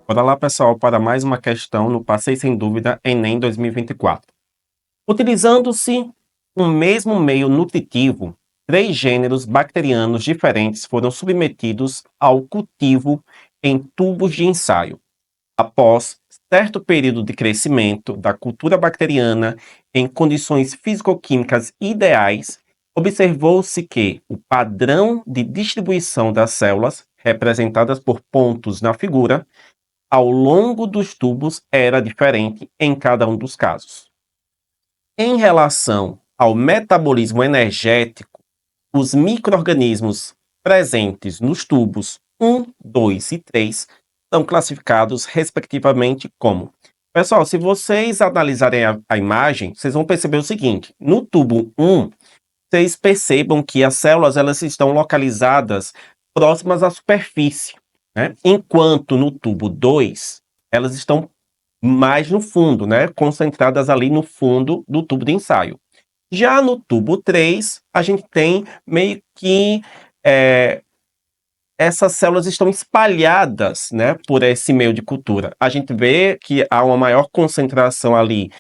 Bora lá, pessoal, para mais uma questão no Passei Sem Dúvida Enem 2024. Utilizando-se o mesmo meio nutritivo, 3 gêneros bacterianos diferentes foram submetidos ao cultivo em tubos de ensaio. Após certo período de crescimento da cultura bacteriana em condições físico-químicas ideais, observou-se que o padrão de distribuição das células, representadas por pontos na figura, ao longo dos tubos era diferente em cada um dos casos. Em relação ao metabolismo energético, os micro-organismos presentes nos tubos 1, 2 e 3 são classificados respectivamente como. Pessoal, se vocês analisarem a imagem, vocês vão perceber o seguinte: no tubo 1, vocês percebam que as células elas estão localizadas próximas à superfície, né? Enquanto no tubo 2, elas estão mais no fundo, né? Concentradas ali no fundo do tubo de ensaio. Já no tubo 3, a gente tem meio que essas células estão espalhadas, né, por esse meio de cultura. A gente vê que há uma maior concentração ali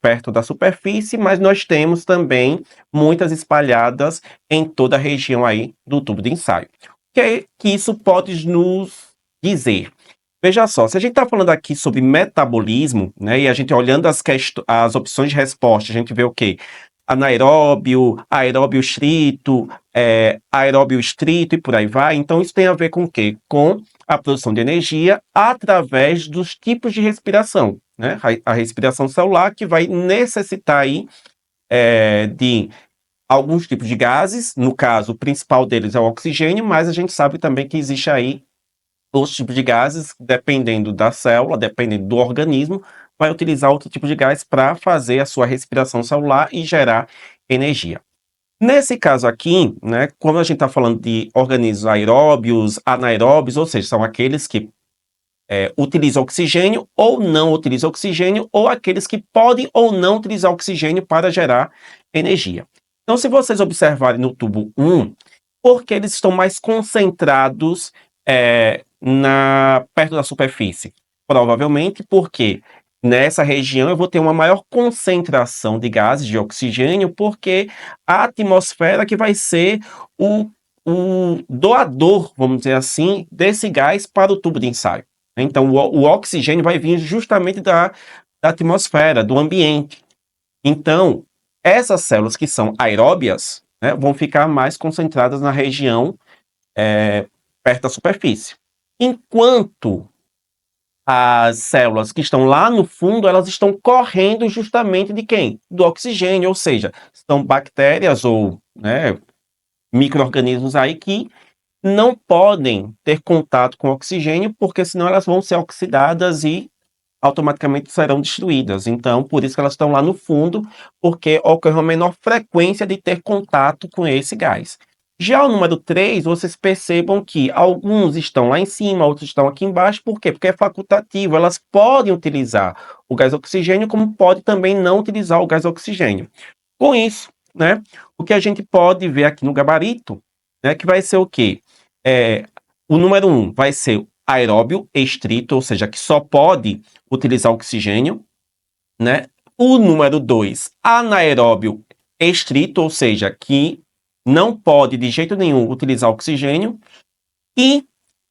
perto da superfície, mas nós temos também muitas espalhadas em toda a região aí do tubo de ensaio. O que é que isso pode nos dizer? Veja só, se a gente está falando aqui sobre metabolismo, né, e a gente olhando as opções de resposta, a gente vê o quê? Anaeróbio, aeróbio estrito, aeróbio estrito e por aí vai. Então, isso tem a ver com o quê? Com a produção de energia através dos tipos de respiração, né? A respiração celular que vai necessitar aí de alguns tipos de gases, no caso, o principal deles é o oxigênio, mas a gente sabe também que existe aí outros tipos de gases, dependendo da célula, dependendo do organismo, vai utilizar outro tipo de gás para fazer a sua respiração celular e gerar energia. Nesse caso aqui, né, quando a gente está falando de organismos aeróbios, anaeróbios, ou seja, são aqueles que utilizam oxigênio ou não utilizam oxigênio, ou aqueles que podem ou não utilizar oxigênio para gerar energia. Então, se vocês observarem no tubo 1, porque eles estão mais concentrados perto da superfície? Provavelmente porque nessa região eu vou ter uma maior concentração de gases de oxigênio, porque a atmosfera que vai ser o doador, vamos dizer assim, desse gás para o tubo de ensaio. Então, o oxigênio vai vir justamente da atmosfera, do ambiente. Então, essas células que são aeróbias, né, vão ficar mais concentradas na região perto da superfície. Enquanto as células que estão lá no fundo, elas estão correndo justamente de quem? Do oxigênio, ou seja, são bactérias ou micro-organismos aí que não podem ter contato com oxigênio, porque senão elas vão ser oxidadas e automaticamente serão destruídas. Então, por isso que elas estão lá no fundo, porque ocorre uma menor frequência de ter contato com esse gás. Já o número 3, vocês percebam que alguns estão lá em cima, outros estão aqui embaixo. Por quê? Porque é facultativo. Elas podem utilizar o gás oxigênio, como pode também não utilizar o gás oxigênio. Com isso, né, o que a gente pode ver aqui no gabarito, né, que vai ser o quê? O número 1 vai ser aeróbio estrito, ou seja, que só pode utilizar oxigênio, né? O número 2, anaeróbio estrito, ou seja, que não pode de jeito nenhum utilizar oxigênio. E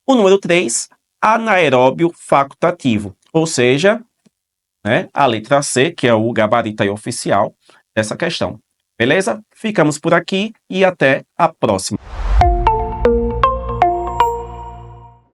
o número 3, anaeróbio facultativo, ou seja, né, a letra C, que é o gabarito aí oficial dessa questão. Beleza? Ficamos por aqui e até a próxima.